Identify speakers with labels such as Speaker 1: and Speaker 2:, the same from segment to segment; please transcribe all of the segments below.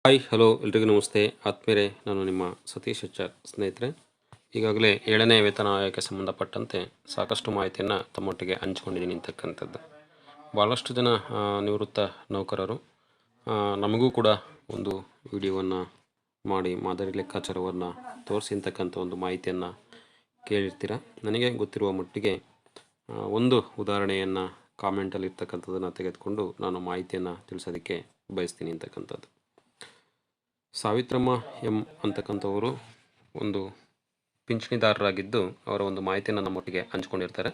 Speaker 1: Hi hello ಎಲ್ರಿಗೂ ನಮಸ್ತೆ ಆತ್ಮೀಯರೇ, ನಾನು ನಿಮ್ಮ ಸತೀಶ್ HR. ಸ್ನೇಹಿತರೆ, ಈಗಾಗಲೇ 7ನೇ ವೇತನ ಆಯೋಗಕ್ಕೆ ಸಂಬಂಧಪಟ್ಟಂತೆ ಸಾಕಷ್ಟು ಮಾಹಿತಿಯನ್ನು ತಮ್ಮೊಟ್ಟಿಗೆ ಹಂಚ್ಕೊಂಡಿದ್ದೀನಿ ಅಂತಕ್ಕಂಥದ್ದು. ಭಾಳಷ್ಟು ಜನ ನಿವೃತ್ತ ನೌಕರರು ನಮಗೂ ಕೂಡ ಒಂದು ವಿಡಿಯೋವನ್ನು ಮಾಡಿ ಮಾದರಿ ಲೆಕ್ಕಾಚಾರವನ್ನು ತೋರಿಸಿ ಅಂತಕ್ಕಂಥ ಒಂದು ಮಾಹಿತಿಯನ್ನು ಕೇಳಿರ್ತೀರ. ನನಗೆ ಗೊತ್ತಿರುವ ಮಟ್ಟಿಗೆ ಒಂದು ಉದಾಹರಣೆಯನ್ನು ಕಾಮೆಂಟಲ್ಲಿ ಇರ್ತಕ್ಕಂಥದ್ದನ್ನು ತೆಗೆದುಕೊಂಡು ನಾನು ಮಾಹಿತಿಯನ್ನು ತಿಳಿಸೋದಕ್ಕೆ ಬಯಸ್ತೀನಿ ಅಂತಕ್ಕಂಥದ್ದು. ಸಾವಿತ್ರಮ್ಮ ಎಂ ಅಂತಕ್ಕಂಥವರು ಒಂದು ಪಿಂಚಣಿದಾರರಾಗಿದ್ದು ಅವರ ಒಂದು ಮಾಹಿತಿಯನ್ನು ನಮ್ಮೊಟ್ಟಿಗೆ ಹಂಚ್ಕೊಂಡಿರ್ತಾರೆ.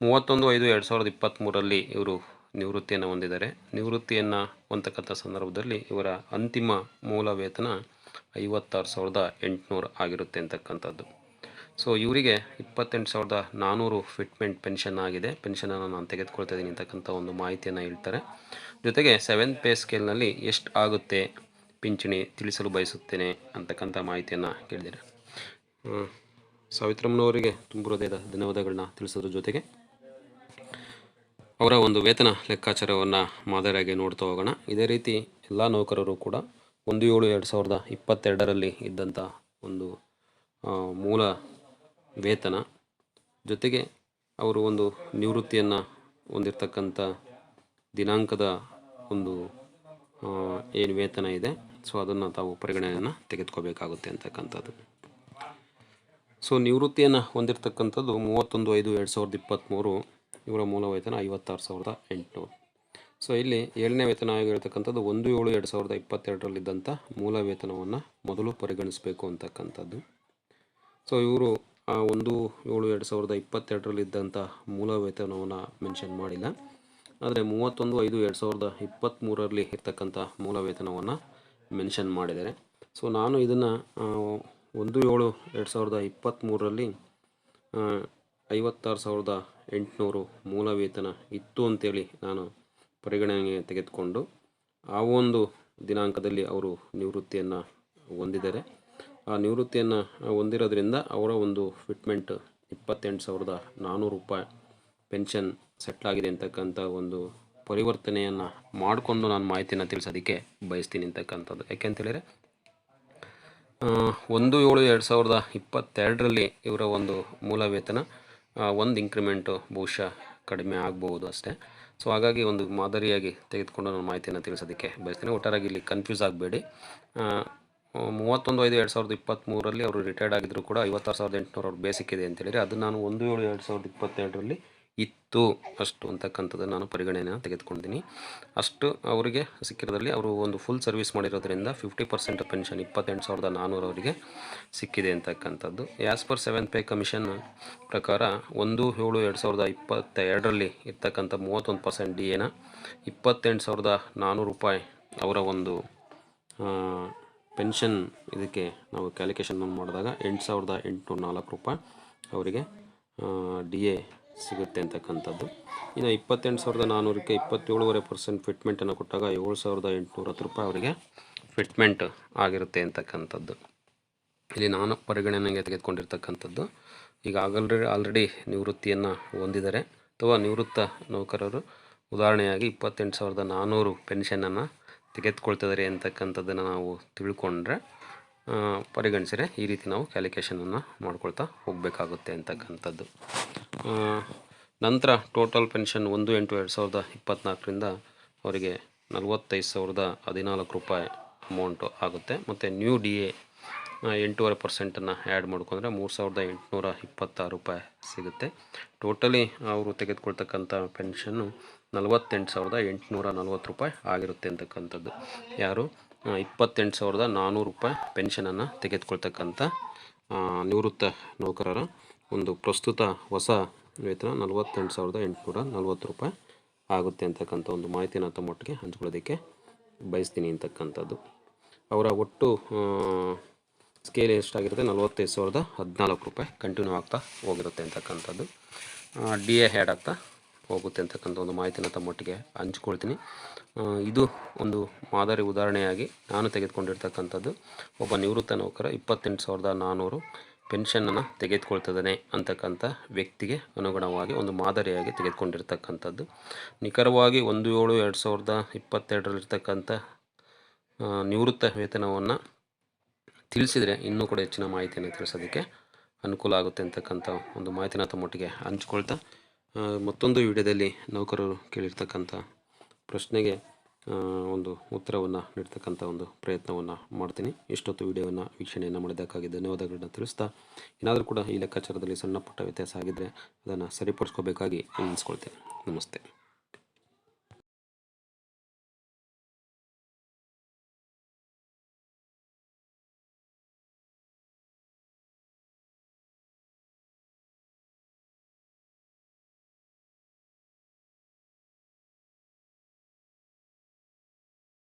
Speaker 1: 31/5/2023 ಇವರು ನಿವೃತ್ತಿಯನ್ನು ಹೊಂದಿದ್ದಾರೆ. ನಿವೃತ್ತಿಯನ್ನು ಹೊಂದತಕ್ಕಂಥ ಸಂದರ್ಭದಲ್ಲಿ ಇವರ ಅಂತಿಮ ಮೂಲ ವೇತನ 56,800 ಆಗಿರುತ್ತೆ ಅಂತಕ್ಕಂಥದ್ದು. ಸೊ ಇವರಿಗೆ 28,400 ಫಿಟ್ಮೆಂಟ್ ಪೆನ್ಷನ್ ಆಗಿದೆ. ಪೆನ್ಷನನ್ನು ನಾನು ತೆಗೆದುಕೊಳ್ತಾ ಇದ್ದೀನಿ ಅಂತಕ್ಕಂಥ ಒಂದು ಮಾಹಿತಿಯನ್ನು ಹೇಳ್ತಾರೆ. ಜೊತೆಗೆ 7th ಪೇ ಸ್ಕೇಲ್ನಲ್ಲಿ ಎಷ್ಟು ಆಗುತ್ತೆ ಪಿಂಚಣಿ ತಿಳಿಸಲು ಬಯಸುತ್ತೇನೆ ಅಂತಕ್ಕಂಥ ಮಾಹಿತಿಯನ್ನು ಕೇಳಿದ್ದಾರೆ. ಸಾವಿತ್ರಮ್ಮನವರಿಗೆ ತುಂಬ ಹೃದಯದ ಧನ್ಯವಾದಗಳನ್ನ ತಿಳಿಸೋದ್ರ ಜೊತೆಗೆ ಅವರ ಒಂದು ವೇತನ ಲೆಕ್ಕಾಚಾರವನ್ನು ಮಾದರಿಯಾಗಿ ನೋಡ್ತಾ ಹೋಗೋಣ. ಇದೇ ರೀತಿ ಎಲ್ಲ ನೌಕರರು ಕೂಡ 1/7/2022 ಇದ್ದಂಥ ಒಂದು ಮೂಲ ವೇತನ ಜೊತೆಗೆ ಅವರು ಒಂದು ನಿವೃತ್ತಿಯನ್ನು ಹೊಂದಿರತಕ್ಕಂಥ ದಿನಾಂಕದ ಒಂದು ಏನು ವೇತನ ಇದೆ, ಸೊ ಅದನ್ನು ತಾವು ಪರಿಗಣನೆಯನ್ನು ತೆಗೆದುಕೋಬೇಕಾಗುತ್ತೆ ಅಂತಕ್ಕಂಥದ್ದು. ಸೊ ನಿವೃತ್ತಿಯನ್ನು ಹೊಂದಿರತಕ್ಕಂಥದ್ದು 31/5/2023 ಇವರ ಮೂಲ ವೇತನ 56,800. ಸೊ ಇಲ್ಲಿ 7ನೇ ವೇತನ ಆಯೋಗ ಹೇಳ್ತಕ್ಕಂಥದ್ದು 1/7/2022 ಇದ್ದಂಥ ಮೂಲ ವೇತನವನ್ನು ಮೊದಲು ಪರಿಗಣಿಸಬೇಕು ಅಂತಕ್ಕಂಥದ್ದು. ಸೊ ಇವರು 1/7/2022 ಇದ್ದಂಥ ಮೂಲ ವೇತನವನ್ನು ಮೆನ್ಷನ್ ಮಾಡಿಲ್ಲ, ಆದರೆ 31/5/2023 ಇರ್ತಕ್ಕಂಥ ಮೂಲ ವೇತನವನ್ನು ಮೆನ್ಷನ್ ಮಾಡಿದ್ದಾರೆ. ಸೊ ನಾನು ಇದನ್ನು 1/7/2023 56,800 ಮೂಲ ವೇತನ ಇತ್ತು ಅಂತೇಳಿ ನಾನು ಪರಿಗಣನೆಗೆ ತೆಗೆದುಕೊಂಡು ಆ ಒಂದು ದಿನಾಂಕದಲ್ಲಿ ಅವರು ನಿವೃತ್ತಿಯನ್ನು ಹೊಂದಿದ್ದಾರೆ. ಆ ನಿವೃತ್ತಿಯನ್ನು ಹೊಂದಿರೋದ್ರಿಂದ ಅವರ ಒಂದು ಫಿಟ್ಮೆಂಟ್ 28,400 ರೂಪಾಯಿ ಪೆನ್ಷನ್ ಸೆಟ್ಲಾಗಿದೆ ಅಂತಕ್ಕಂಥ ಒಂದು ಪರಿವರ್ತನೆಯನ್ನು ಮಾಡಿಕೊಂಡು ನಾನು ಮಾಹಿತಿಯನ್ನು ತಿಳಿಸೋದಕ್ಕೆ ಬಯಸ್ತೀನಿ ಅಂತಕ್ಕಂಥದ್ದು. ಯಾಕೆಂತೇಳಿದರೆ 1/7/2022 ಇವರ ಒಂದು ಮೂಲ ವೇತನ ಒಂದು ಇಂಕ್ರಿಮೆಂಟು ಬಹುಶಃ ಕಡಿಮೆ ಆಗ್ಬೋದು ಅಷ್ಟೇ. ಸೊ ಹಾಗಾಗಿ ಒಂದು ಮಾದರಿಯಾಗಿ ತೆಗೆದುಕೊಂಡು ನಾನು ಮಾಹಿತಿಯನ್ನು ತಿಳಿಸೋದಕ್ಕೆ ಬಯಸ್ತೀನಿ. ಒಟ್ಟಾರೆಯಾಗಿ ಇಲ್ಲಿ ಕನ್ಫ್ಯೂಸ್ ಆಗಬೇಡಿ. 31/5/2023 ಅವರು ರಿಟೈರ್ಡ್ ಆಗಿದ್ದರೂ ಕೂಡ 56,800 ಅವ್ರು ಬೇಸಿಕ್ ಇದೆ ಅಂತೇಳಿದರೆ ಅದು ನಾನು 1/7/2022 ಇತ್ತು ಅಷ್ಟು ಅಂತಕ್ಕಂಥದ್ದು ನಾನು ಪರಿಗಣನೆಯನ್ನು ತೆಗೆದುಕೊಂಡಿದ್ದೀನಿ. ಅಷ್ಟು ಅವರಿಗೆ ಸಿಕ್ಕಿರೋದ್ರಲ್ಲಿ ಅವರು ಒಂದು ಫುಲ್ ಸರ್ವಿಸ್ ಮಾಡಿರೋದ್ರಿಂದ 50% ಪೆನ್ಷನ್ 28,400 ಅವರಿಗೆ ಸಿಕ್ಕಿದೆ ಅಂತಕ್ಕಂಥದ್ದು. As per 7th pay commission ಪ್ರಕಾರ 1/7/2022 ಇರ್ತಕ್ಕಂಥ 31% DAನ 28,400 ರೂಪಾಯಿ ಅವರ ಒಂದು ಪೆನ್ಷನ್ ಇದಕ್ಕೆ ನಾವು ಕ್ಯಾಲ್ಕುಲೇಷನ್ ಮಾಡಿದಾಗ 8,804 ರೂಪಾಯಿ ಅವರಿಗೆ DA ಸಿಗುತ್ತೆ ಅಂತಕ್ಕಂಥದ್ದು. ಇನ್ನು 28,400ಕ್ಕೆ 27.5% ಫಿಟ್ಮೆಂಟನ್ನು ಕೊಟ್ಟಾಗ 7,810 ರೂಪಾಯಿ ಅವರಿಗೆ ಫಿಟ್ಮೆಂಟ್ ಆಗಿರುತ್ತೆ ಅಂತಕ್ಕಂಥದ್ದು. ಇಲ್ಲಿ ನಾನು ಪರಿಗಣನೆಗೆ ತೆಗೆದುಕೊಂಡಿರ್ತಕ್ಕಂಥದ್ದು ಈಗ ಆಲ್ರೆಡಿ ನಿವೃತ್ತಿಯನ್ನು ಹೊಂದಿದ್ದಾರೆ ಅಥವಾ ನಿವೃತ್ತ ನೌಕರರು ಉದಾಹರಣೆಯಾಗಿ 28,400 ಪೆನ್ಷನನ್ನು ತೆಗೆದುಕೊಳ್ತಿದ್ದಾರೆ ಅಂತಕ್ಕಂಥದ್ದನ್ನು ನಾವು ತಿಳ್ಕೊಂಡ್ರೆ ಪರಿಗಣಿಸಿದರೆ ಈ ರೀತಿ ನಾವು ಕ್ಯಾಲ್ಕುಲೇಷನನ್ನು ಮಾಡ್ಕೊಳ್ತಾ ಹೋಗಬೇಕಾಗುತ್ತೆ ಅಂತಕ್ಕಂಥದ್ದು. ನಂತರ ಟೋಟಲ್ ಪೆನ್ಷನ್ 1/8/2024 ಅವರಿಗೆ 45,014 ರೂಪಾಯಿ ಅಮೌಂಟು ಆಗುತ್ತೆ. ಮತ್ತು ನ್ಯೂ DA 8.5% ಆ್ಯಡ್ ಮಾಡ್ಕೊಂಡ್ರೆ 3,826 ರೂಪಾಯಿ ಸಿಗುತ್ತೆ. ಟೋಟಲಿ ಅವರು ತೆಗೆದುಕೊಳ್ತಕ್ಕಂಥ ಪೆನ್ಷನ್ನು 48,840 ರೂಪಾಯಿ ಆಗಿರುತ್ತೆ ಅಂತಕ್ಕಂಥದ್ದು. ಯಾರು 28,400 ರೂಪಾಯಿ ಪೆನ್ಷನನ್ನು ತೆಗೆದುಕೊಳ್ತಕ್ಕಂಥ ನಿವೃತ್ತ ನೌಕರರ ಒಂದು ಪ್ರಸ್ತುತ ಹೊಸ ವೇತನ 48,840 ರೂಪಾಯಿ ಆಗುತ್ತೆ ಅಂತಕ್ಕಂಥ ಒಂದು ಮಾಹಿತಿನ ತಮ್ಮೊಟ್ಟಿಗೆ ಹಂಚ್ಕೊಳ್ಳೋದಕ್ಕೆ ಬಯಸ್ತೀನಿ ಅಂತಕ್ಕಂಥದ್ದು. ಅವರ ಒಟ್ಟು ಸ್ಕೇಲ್ ಎಷ್ಟಾಗಿರುತ್ತೆ 45,014 ರೂಪಾಯಿ ಕಂಟಿನ್ಯೂ ಆಗ್ತಾ ಹೋಗಿರುತ್ತೆ ಅಂತಕ್ಕಂಥದ್ದು. DA ಹ್ಯಾಡ್ ಆಗ್ತಾ ಹೋಗುತ್ತೆ ಅಂತಕ್ಕಂಥ ಒಂದು ಮಾಹಿತಿನ ತಮ್ಮೊಟ್ಟಿಗೆ ಹಂಚ್ಕೊಳ್ತೀನಿ. ಇದು ಒಂದು ಮಾದರಿ ಉದಾಹರಣೆಯಾಗಿ ನಾನು ತೆಗೆದುಕೊಂಡಿರ್ತಕ್ಕಂಥದ್ದು. ಒಬ್ಬ ನಿವೃತ್ತ ನೌಕರ 28,400 ಪೆನ್ಷನನ್ನು ತೆಗೆದುಕೊಳ್ತಿದ್ದಾನೆ ಅಂತಕ್ಕಂಥ ವ್ಯಕ್ತಿಗೆ ಅನುಗುಣವಾಗಿ ಒಂದು ಮಾದರಿಯಾಗಿ ತೆಗೆದುಕೊಂಡಿರ್ತಕ್ಕಂಥದ್ದು. ನಿಖರವಾಗಿ 1/7/2022 ಇರ್ತಕ್ಕಂಥ ನಿವೃತ್ತ ವೇತನವನ್ನು ತಿಳಿಸಿದರೆ ಇನ್ನೂ ಕೂಡ ಹೆಚ್ಚಿನ ಮಾಹಿತಿಯನ್ನು ತಿಳಿಸೋದಕ್ಕೆ ಅನುಕೂಲ ಆಗುತ್ತೆ ಅಂತಕ್ಕಂಥ ಒಂದು ಮಾಹಿತಿನ ತಮ್ಮೊಟ್ಟಿಗೆ ಹಂಚ್ಕೊಳ್ತಾ, ಮತ್ತೊಂದು ವಿಡಿಯೋದಲ್ಲಿ ನೌಕರರು ಕೇಳಿರ್ತಕ್ಕಂಥ ಪ್ರಶ್ನೆಗೆ ಒಂದು ಉತ್ತರವನ್ನು ನೀಡ್ತಕ್ಕಂಥ ಒಂದು ಪ್ರಯತ್ನವನ್ನು ಮಾಡ್ತೀನಿ. ಇಷ್ಟೊತ್ತು ವಿಡಿಯೋವನ್ನು ವೀಕ್ಷಣೆಯನ್ನು ಮಾಡಿದ್ದಕ್ಕಾಗಿ ಧನ್ಯವಾದಗಳನ್ನ ತಿಳಿಸ್ತಾ, ಏನಾದರೂ ಕೂಡ ಈ ಲೆಕ್ಕಾಚಾರದಲ್ಲಿ ಸಣ್ಣ ಪುಟ್ಟ ವ್ಯತ್ಯಾಸ ಆಗಿದ್ದರೆ ಅದನ್ನು ಸರಿಪಡಿಸ್ಕೋಬೇಕಾಗಿ ಅನಿಸ್ಕೊಳ್ತೇನೆ. ನಮಸ್ತೆ.